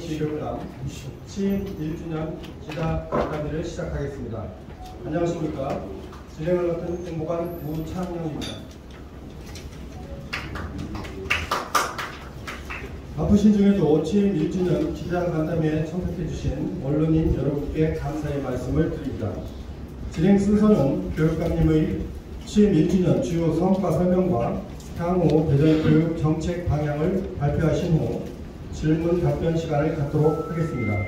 지교육감 취임 1주년 기자 간담회를 시작하겠습니다. 안녕하십니까. 진행을 맡은 행복한 우창영입니다. 바쁘신 중에도 취임 1주년 기자 간담회에 참석해주신 언론인 여러분께 감사의 말씀을 드립니다. 진행 순서는 교육감님의 취임 1주년 주요 성과 설명과 향후 대전교육 정책 방향을 발표하신 후 질문 답변 시간을 갖도록 하겠습니다.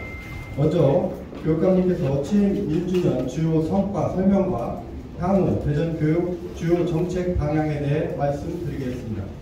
먼저 교육감님께서 취임 1주년 주요 성과 설명과 향후 대전교육 주요 정책 방향에 대해 말씀드리겠습니다.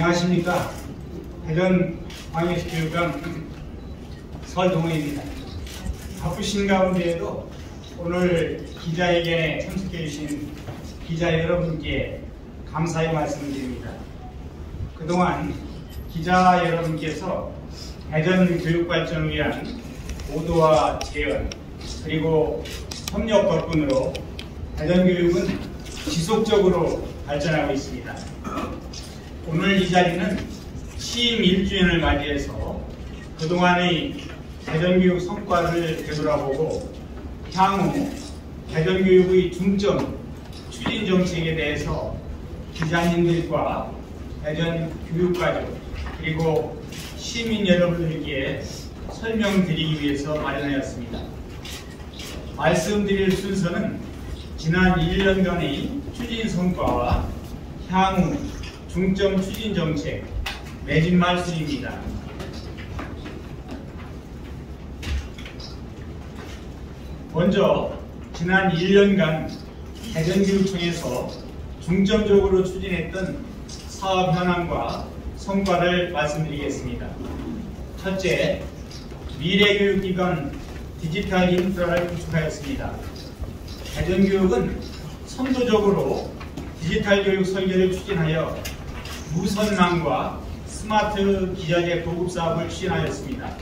안녕하십니까. 대전 광역시교육감 설동호입니다. 바쁘신 가운데에도 오늘 기자회견에 참석해 주신 기자 여러분께 감사의 말씀을 드립니다. 그동안 기자 여러분께서 대전 교육 발전을 위한 보도와 재현 그리고 협력 덕분으로 대전 교육은 지속적으로 발전하고 있습니다. 오늘 이 자리는 취임 1주년을 맞이해서 그동안의 대전교육 성과를 되돌아보고 향후 대전교육의 중점 추진 정책에 대해서 기자님들과 대전교육가족 그리고 시민 여러분들께 설명드리기 위해서 마련하였습니다. 말씀드릴 순서는 지난 1년간의 추진 성과와 향후 중점 추진 정책 매진 말씀입니다. 먼저 지난 1년간 대전교육청에서 중점적으로 추진했던 사업 현황과 성과를 말씀드리겠습니다. 첫째, 미래교육기관 디지털 인프라를 구축하였습니다. 대전교육은 선도적으로 디지털 교육 설계를 추진하여 무선망과 스마트 기자재 보급 사업을 추진하였습니다.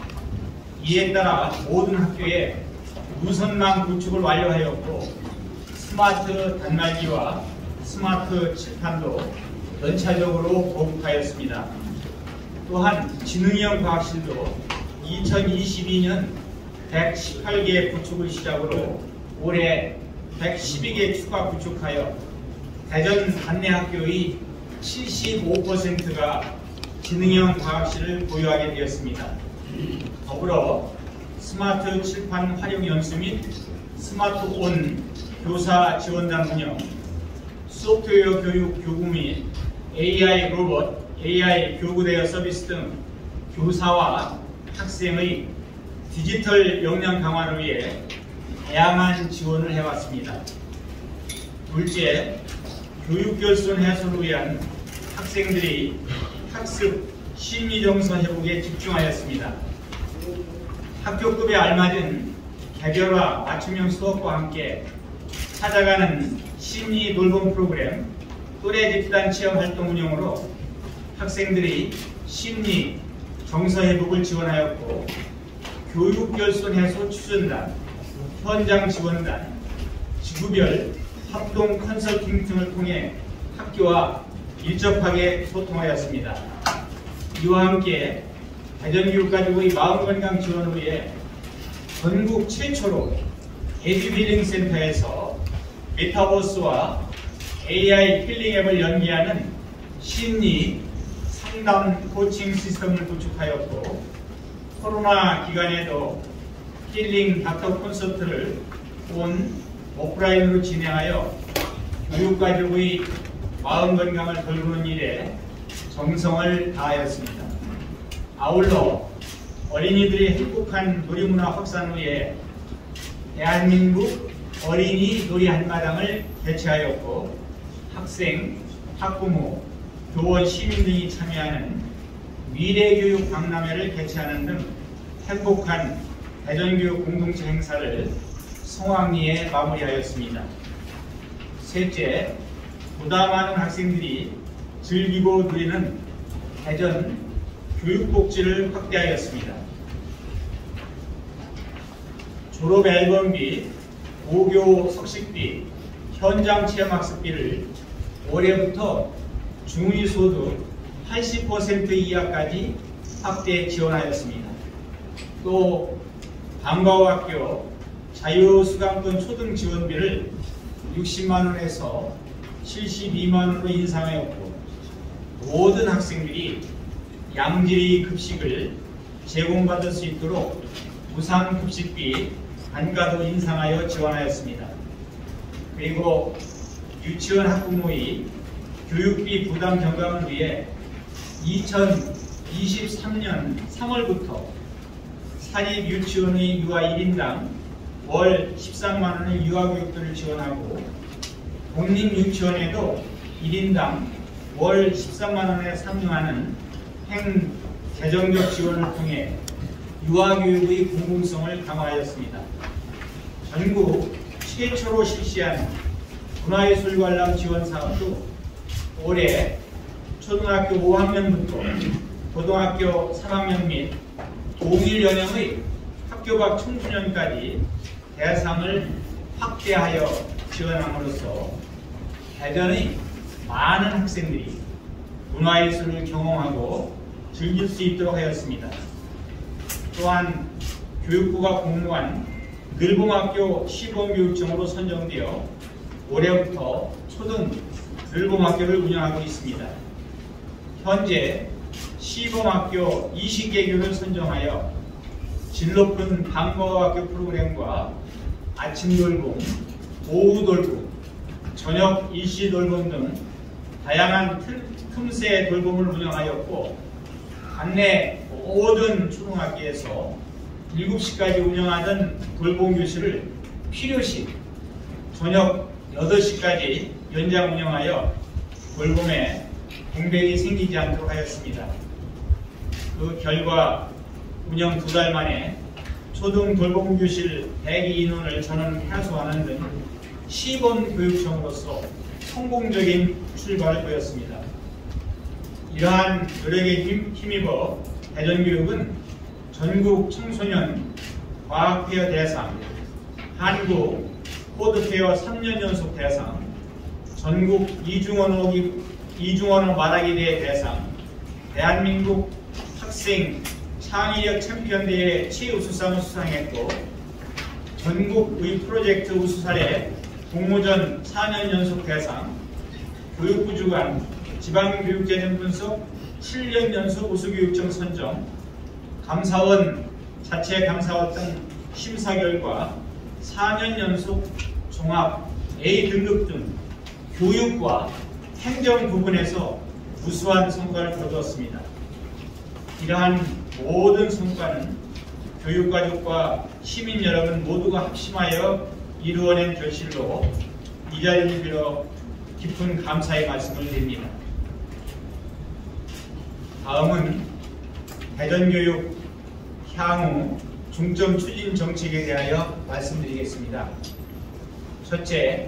이에 따라 모든 학교에 무선망 구축을 완료하였고 스마트 단말기와 스마트 칠판도 연차적으로 보급하였습니다. 또한 지능형 과학실도 2022년 118개 구축을 시작으로 올해 112개 추가 구축하여 대전 단내 학교의 75%가 지능형 과학실을 보유하게 되었습니다. 더불어 스마트 칠판 활용 연수 및 스마트온 교사 지원단 운영, 소프트웨어 교육 교구 및 AI 로봇, AI 교구 대여 서비스 등 교사와 학생의 디지털 역량 강화를 위해 다양한 지원을 해왔습니다. 둘째, 교육결손 해소를 위한 학생들이 학습 심리정서 회복에 집중하였습니다. 학교급에 알맞은 개별화 맞춤형 수업과 함께 찾아가는 심리 돌봄 프로그램, 또래 집단 체험 활동 운영으로 학생들이 심리 정서 회복을 지원하였고 교육결손 해소 추진단, 현장 지원단, 지구별 합동 컨설팅 등을 통해 학교와 밀접하게 소통하였습니다. 이와 함께 대전교육가족의 마음건강 지원을 위해 전국 최초로 에듀힐링센터에서 메타버스와 AI 힐링 앱을 연계하는 심리 상담 코칭 시스템을 구축하였고 코로나 기간에도 힐링 닥터 콘서트를 온 오프라인으로 진행하여 교육가족의 마음 건강을 돌보는 일에 정성을 다하였습니다. 아울러 어린이들의 행복한 놀이문화 확산을 위해 대한민국 어린이 놀이 한마당을 개최하였고 학생, 학부모, 교원, 시민 등이 참여하는 미래교육 박람회를 개최하는 등 행복한 대전교육 공동체 행사를 성황리에 마무리하였습니다. 셋째, 보다 많은 학생들이 즐기고 누리는 대전 교육복지를 확대하였습니다. 졸업 앨범비, 고교 석식비, 현장 체험학습비를 올해부터 중위소득 80% 이하까지 확대 지원하였습니다. 또 방과후학교 자유수강권 초등 지원비를 60만 원에서 72만 원으로 인상하였고, 모든 학생들이 양질의 급식을 제공받을 수 있도록 무상급식비 단가도 인상하여 지원하였습니다. 그리고 유치원 학부모의 교육비 부담 경감을 위해 2023년 3월부터 사립 유치원의 유아 1인당 월 13만 원의 유아교육비를 지원하고, 공립 유치원에도 1인당 월 13만 원에 상응하는 행재정적 지원을 통해 유아교육의 공공성을 강화하였습니다. 전국 최초로 실시한 문화예술 관람 지원 사업도 올해 초등학교 5학년부터 고등학교 3학년 및 동일 연령의 학교 밖 청소년까지 대상을 확대하여 지원함으로써 대전의 많은 학생들이 문화예술을 경험하고 즐길 수 있도록 하였습니다. 또한 교육부가 공모한 늘봄학교 시범교육청으로 선정되어 올해부터 초등 늘봄학교를 운영하고 있습니다. 현재 시범학교 20개교를 선정하여 질 높은 방과후학교 프로그램과 아침 돌봄, 오후 돌봄, 저녁 일시 돌봄 등 다양한 틈새 돌봄을 운영하였고, 관내 모든 초등학교에서 7시까지 운영하던 돌봄교실을 필요시 저녁 8시까지 연장 운영하여 돌봄에 공백이 생기지 않도록 하였습니다. 그 결과 운영 2달 만에 초등 돌봄교실 대기 인원을 전원 해소하는 등 시범교육청으로서 성공적인 출발을 보였습니다. 이러한 노력에 힘입어 대전교육은 전국 청소년 과학페어 대상, 한국 코드페어 3년 연속 대상, 전국 이중언어 말하기 대회 대상, 대한민국 학생 창의력 챔피언대회 최우수상을 수상했고, 전국의 프로젝트 우수 사례 공모전 4년 연속 대상, 교육부 주관 지방교육재정 분석 7년 연속 우수교육청 선정, 감사원 자체 감사원 등 심사 결과 4년 연속 종합 A 등급 등 교육과 행정 부분에서 우수한 성과를 거두었습니다. 이러한 모든 성과는 교육가족과 시민 여러분 모두가 합심하여 이루어낸 결실로 이 자리를 빌어 깊은 감사의 말씀을 드립니다. 다음은 대전교육 향후 중점 추진 정책에 대하여 말씀드리겠습니다. 첫째,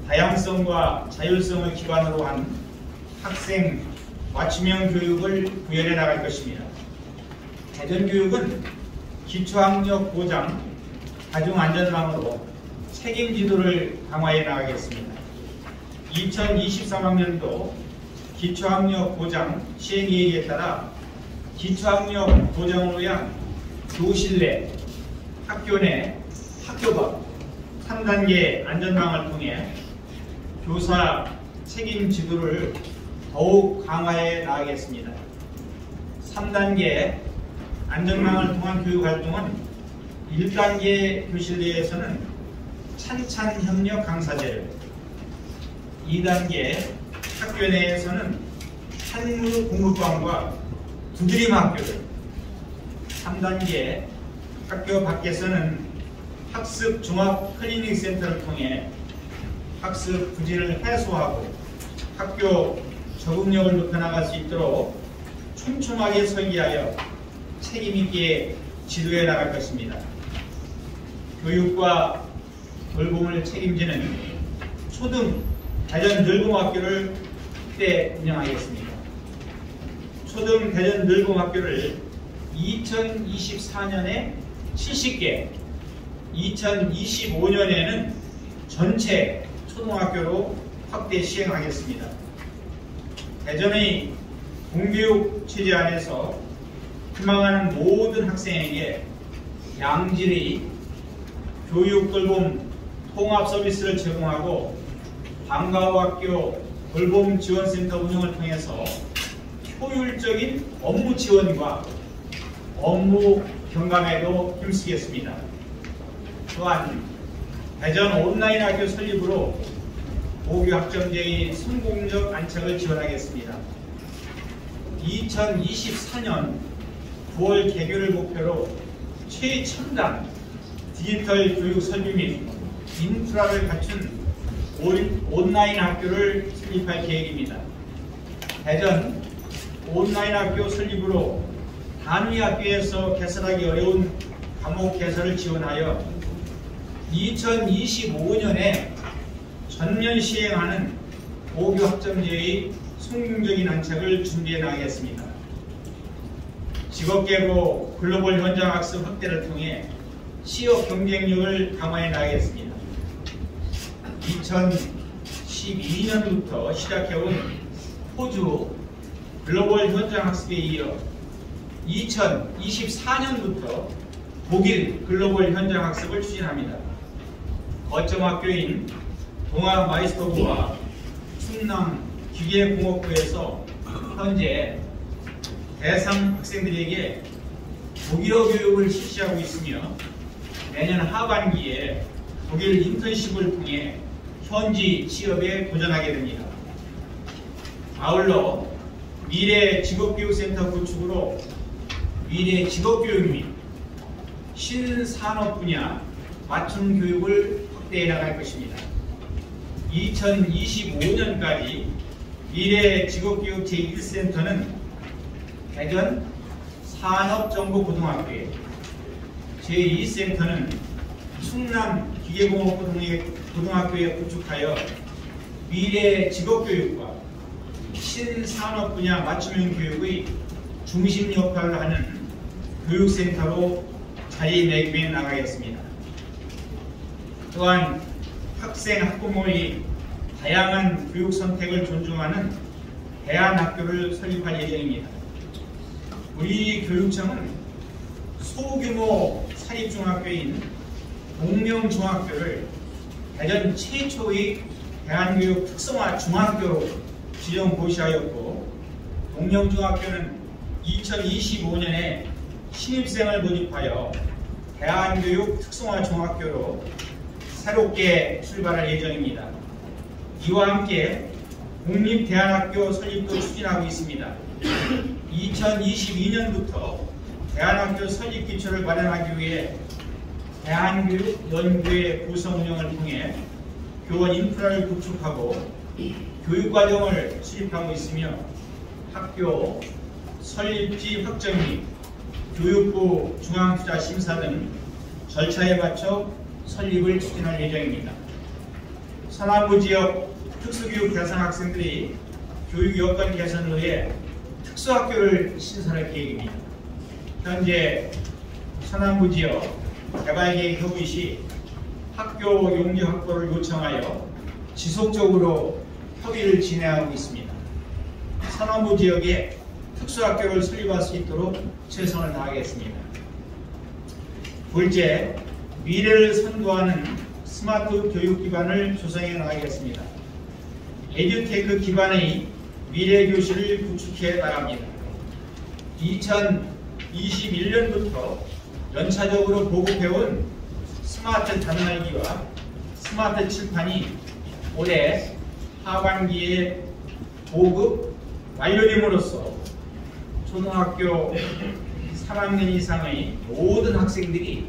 다양성과 자율성을 기반으로 한 학생 맞춤형 교육을 구현해 나갈 것입니다. 대전교육은 기초학력 보장, 다중안전망으로 책임지도를 강화해 나가겠습니다. 2023학년도 기초학력 보장 시행계획에 따라 기초학력 보장을 위한 교실 내, 학교 내, 학교 밖 3단계 안전망을 통해 교사 책임 지도를 더욱 강화해 나가겠습니다. 3단계 안전망을 통한 교육활동은 1단계 교실 내에서는 찬찬협력 강사제를, 2단계 학교 내에서는 한무 공부방과 두드림 학교를, 3단계 학교 밖에서는 학습 종합 클리닉 센터를 통해 학습 부진을 해소하고 학교 적응력을 높여나갈 수 있도록 촘촘하게 설계하여 책임있게 지도해 나갈 것입니다. 교육과 돌봄을 책임지는 초등 대전 늘공학교를 그때 운영하겠습니다. 초등 대전 늘공학교를 2024년에 70개, 2025년에는 전체 초등학교로 확대 시행하겠습니다. 대전의 공교육 체제 안에서 희망하는 모든 학생에게 양질의 교육 돌봄 통합 서비스를 제공하고 방과후학교 돌봄 지원센터 운영을 통해서 효율적인 업무 지원과 업무 경감에도 힘쓰겠습니다. 또한 대전 온라인 학교 설립으로 고교 학점제의 성공적 안착을 지원하겠습니다. 2024년 9월 개교를 목표로 최첨단 디지털 교육 설비 및 인프라를 갖춘 온라인 학교를 설립할 계획입니다. 대전 온라인 학교 설립으로 단위 학교에서 개설하기 어려운 과목 개설을 지원하여 2025년에 전면 시행하는 고교 학점제의 성공적인 안착을 준비해 나가겠습니다. 직업계고 글로벌 현장 학습 확대를 통해 취업 경쟁력을 강화해 나가겠습니다. 2012년부터 시작해온 호주 글로벌 현장 학습에 이어 2024년부터 독일 글로벌 현장 학습을 추진합니다. 거점 학교인 동아마이스터부와 충남 기계공업부에서 현재 대상 학생들에게 독일어 교육을 실시하고 있으며 내년 하반기에 독일 인턴십을 통해 현지 취업에 도전하게 됩니다. 아울러 미래 직업교육센터 구축으로 미래 직업교육 및 신산업 분야 맞춤 교육을 확대해 나갈 것입니다. 2025년까지 미래 직업교육 제1센터는 대전 산업정보고등학교에, 제2센터는 충남 기계공업고등학교에 구축하여 미래 직업교육과 신산업 분야 맞춤형 교육의 중심 역할을 하는 교육센터로 자리매김해 나가겠습니다. 또한 학생, 학부모의 다양한 교육 선택을 존중하는 대안학교를 설립할 예정입니다. 우리 교육청은 소규모 사립중학교인 동명중학교를 대전 최초의 대한교육 특성화 중학교로 지정 고시하였고, 동명중학교는 2025년에 신입생을 모집하여 대한교육 특성화 중학교로 새롭게 출발할 예정입니다. 이와 함께 공립대안학교 설립도 추진하고 있습니다. 2022년부터 대안학교 설립 기초를 마련하기 위해 대한교육연구회 구성 운영을 통해 교원 인프라를 구축하고 교육과정을 수립하고 있으며 학교 설립지 확정 및 교육부 중앙투자심사 등 절차에 맞춰 설립을 추진할 예정입니다. 서남부 지역 특수교육 대상 학생들이 교육 여건 개선을 위해 특수학교를 신설할 계획입니다. 현재 서남부 지역 개발계획 협의 시 학교 용지 확보를 요청하여 지속적으로 협의를 진행하고 있습니다. 서남부 지역에 특수학교를 설립할 수 있도록 최선을 다하겠습니다. 둘째, 미래를 선도하는 스마트 교육 기반을 조성해 나가겠습니다. 에듀테크 기반의 미래 교실을 구축해 나갑니다. 2021년부터 연차적으로 보급해온 스마트 단말기와 스마트 칠판이 올해 하반기에 보급 완료됨으로써 초등학교 3학년 이상의 모든 학생들이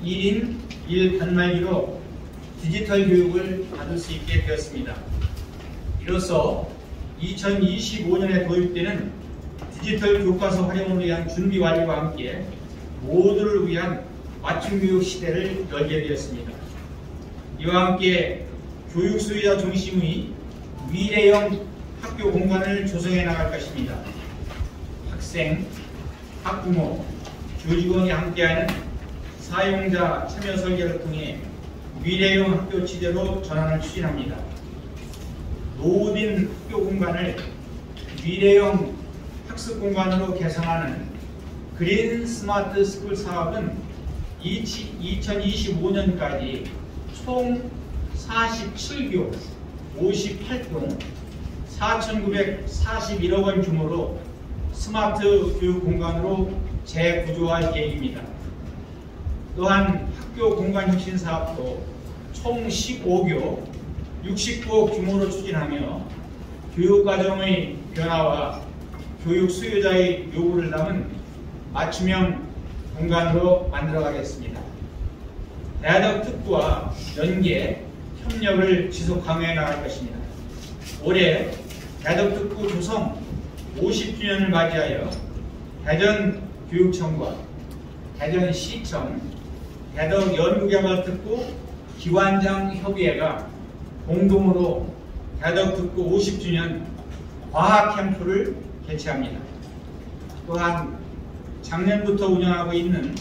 1인 1단말기로 디지털 교육을 받을 수 있게 되었습니다. 이로써 2025년에 도입되는 디지털 교과서 활용을 위한 준비 완료와 함께 모두를 위한 맞춤 교육 시대를 열게 되었습니다. 이와 함께 교육 수요자 중심의 미래형 학교 공간을 조성해 나갈 것입니다. 학생, 학부모, 교직원이 함께하는 사용자 참여 설계를 통해 미래형 학교 취지로 전환을 추진합니다. 노후된 학교 공간을 미래형 학습 공간으로 개선하는 그린 스마트 스쿨 사업은 2025년까지 총 47교 58동 4,941억 원 규모로 스마트 교육 공간으로 재구조할 계획입니다. 또한 학교 공간 혁신 사업도 총 15교 69억 규모로 추진하며 교육과정의 변화와 교육 수요자의 요구를 담은 맞춤형 공간으로 만들어가겠습니다. 대학 특구와 연계, 협력을 지속 강화해 나갈 것입니다. 올해 대학 특구 조성 50주년을 맞이하여 대전교육청과 대전시청, 대덕연구개발특구 기관장협의회가 공동으로 대덕특구 50주년 과학캠프를 개최합니다. 또한 작년부터 운영하고 있는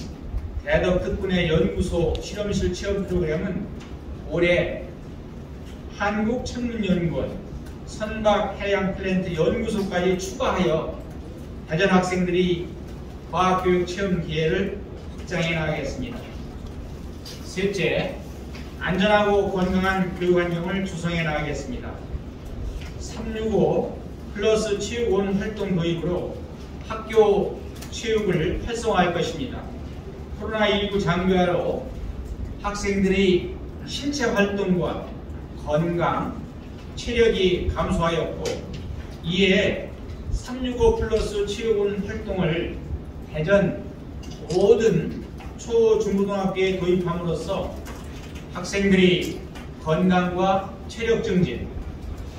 대덕특구 내 연구소 실험실 체험 프로그램은 올해 한국천문연구원 선박해양플랜트 연구소까지 추가하여 대전 학생들이 과학교육 체험 기회를 확장해 나가겠습니다. 셋째, 안전하고 건강한 교육 환경을 조성해 나가겠습니다. 365 플러스 체육원 활동 도입으로 학교 체육을 활성화할 것입니다. 코로나19 장기화로 학생들의 신체 활동과 건강, 체력이 감소하였고 이에 365 플러스 체육원 활동을 대전 모든 초, 중고등학교에 도입함으로써 학생들이 건강과 체력 증진,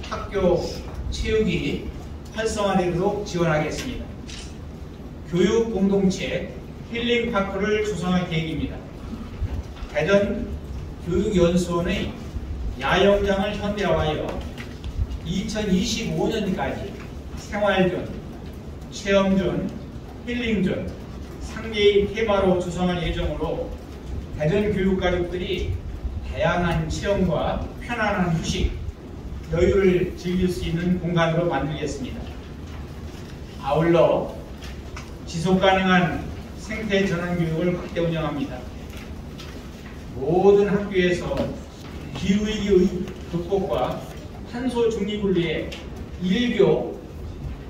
학교 체육이 활성화되도록 지원하겠습니다. 교육 공동체 힐링파크를 조성할 계획입니다. 대전 교육연수원의 야영장을 현대화하여 2025년까지 생활존, 체험존, 힐링존 3개의 테마로 조성할 예정으로 대전 교육가족들이 다양한 체험과 편안한 휴식, 여유를 즐길 수 있는 공간으로 만들겠습니다. 아울러 지속가능한 생태 전환 교육을 확대 운영합니다. 모든 학교에서 기후위기 극복과 탄소 중립을 위해 1교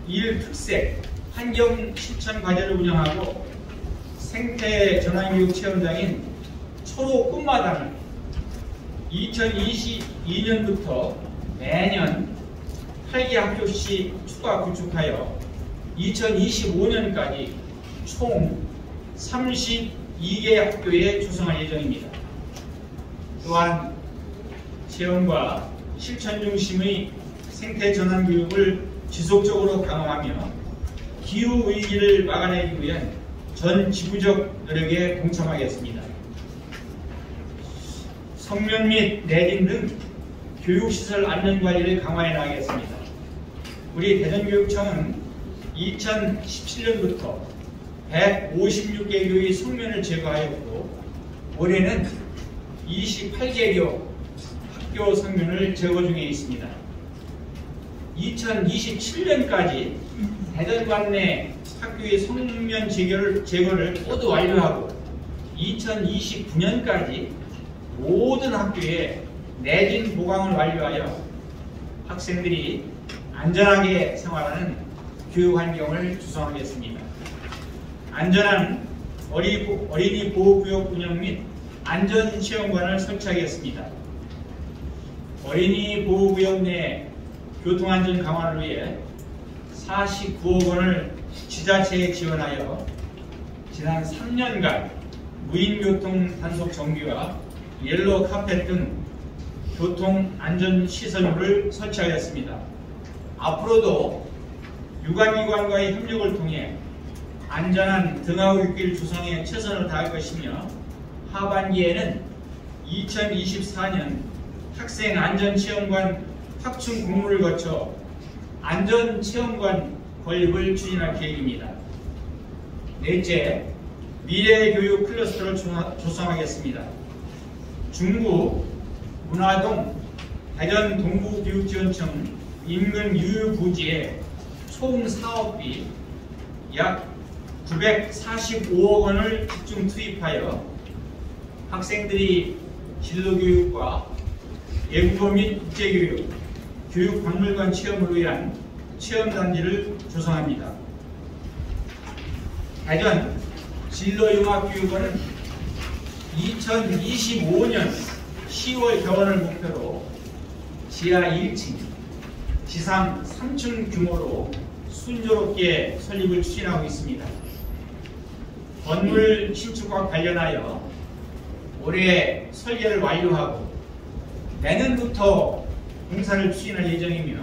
1특색 환경 실천 과제를 운영하고 생태 전환 교육 체험장인 초록 꿈마당을 2022년부터 매년 8개 학교씩 추가 구축하여 2025년까지 총 32개 학교에 조성할 예정입니다. 또한 체험과 실천 중심의 생태 전환 교육을 지속적으로 강화하며 기후 위기를 막아내기 위한 전 지구적 노력에 동참하겠습니다. 성면 및 내진 등 교육시설 안전관리를 강화해 나가겠습니다. 우리 대전교육청은 2017년부터 156개 교의 성면을 제거하였고 올해는 28개교 학교 성면을 제거 중에 있습니다. 2027년까지 대전관 내 학교의 성면 제거를 모두 완료하고 2029년까지 모든 학교에 내진 보강을 완료하여 학생들이 안전하게 생활하는 교육 환경을 조성하겠습니다. 안전한 어린이 보호구역 운영 및 안전체험관을 설치하겠습니다. 어린이 보호구역 내 교통안전 강화를 위해 49억 원을 지자체에 지원하여 지난 3년간 무인교통 단속 정비와 옐로우 카펫 등 교통안전시설물을 설치하였습니다. 앞으로도 유관기관과의 협력을 통해 안전한 등하굣길 조성에 최선을 다할 것이며 하반기에는 2024년 학생 안전체험관 확충 공모를 거쳐 안전체험관 건립을 추진할 계획입니다. 넷째, 미래교육 클러스터를 조성하겠습니다. 중구, 문화동, 대전 동부교육지원청 인근 유휴부지에 총 사업비 약 945억 원을 집중 투입하여 학생들이 진로교육과 외국어 및 국제교육, 교육박물관 체험을 위한 체험단지를 조성합니다. 대전 진로융합교육원은 2025년 10월 개원을 목표로 지하 1층, 지상 3층 규모로 순조롭게 설립을 추진하고 있습니다. 건물 신축과 관련하여 올해 설계를 완료하고 내년부터 공사를 추진할 예정이며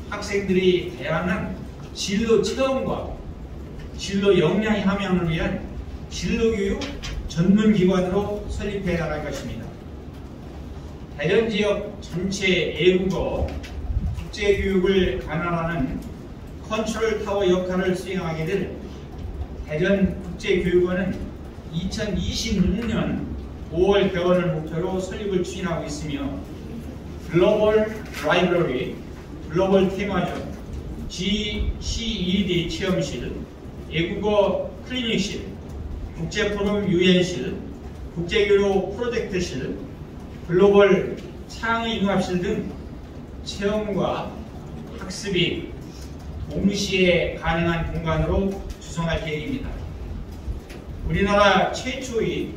학생들이 다양한 진로 체험과 진로 역량 함양을 위한 진로교육 전문기관으로 설립해 나갈 것입니다. 대전 지역 전체 외국어, 국제교육을 관할하는 컨트롤 타워 역할을 수행하게 될 대전국제교육원은 2026년 5월 개원을 목표로 설립을 추진하고 있으며 글로벌 라이브러리, 글로벌 테마전, GCED 체험실, 외국어 클리닉실, 국제포럼 유엔실, 국제교류 프로젝트실, 글로벌 창의융합실 등 체험과 학습이 동시에 가능한 공간으로 구성할 계획입니다. 우리나라 최초의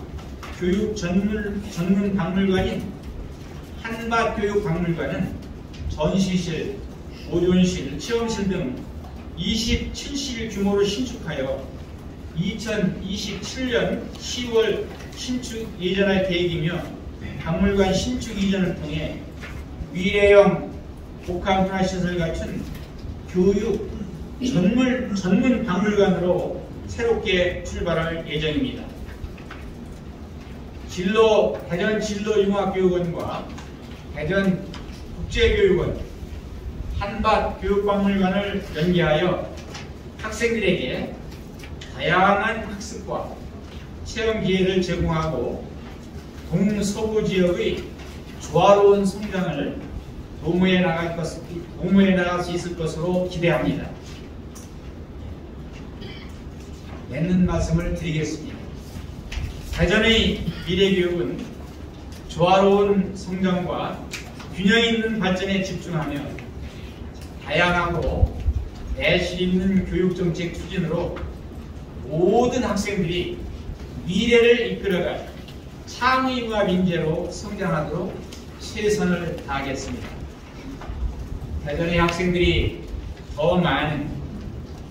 교육 전문 박물관인 한밭교육박물관은 전시실, 보존실, 체험실 등 27실 규모로 신축하여 2027년 10월 신축 예정할 계획이며 박물관 신축 이전을 통해 미래형 복합문화시설 갖춘 교육 전문 박물관으로 새롭게 출발할 예정입니다. 대전 진로융합교육원과 대전 국제교육원, 한밭교육박물관을 연계하여 학생들에게 다양한 학습과 체험 기회를 제공하고 동서부 지역의 조화로운 성장을 도모해 나갈 수 있을 것으로 기대합니다. 맺는 말씀을 드리겠습니다. 대전의 미래교육은 조화로운 성장과 균형 있는 발전에 집중하며 다양하고 내실 있는 교육정책 추진으로 모든 학생들이 미래를 이끌어갈 창의융합 인재로 성장하도록 최선을 다하겠습니다. 대전의 학생들이 더 많은,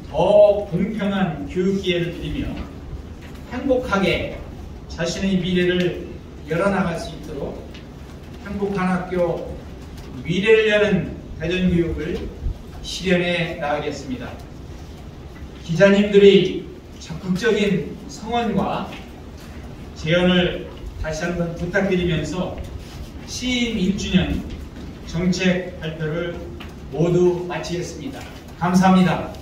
더 공평한 교육 기회를 누리며 행복하게 자신의 미래를 열어나갈 수 있도록 행복한 학교, 미래를 여는 대전교육을 실현해 나가겠습니다. 기자님들의 적극적인 성원과 제언을 다시 한번 부탁드리면서 취임 1주년 정책 발표를 모두 마치겠습니다. 감사합니다.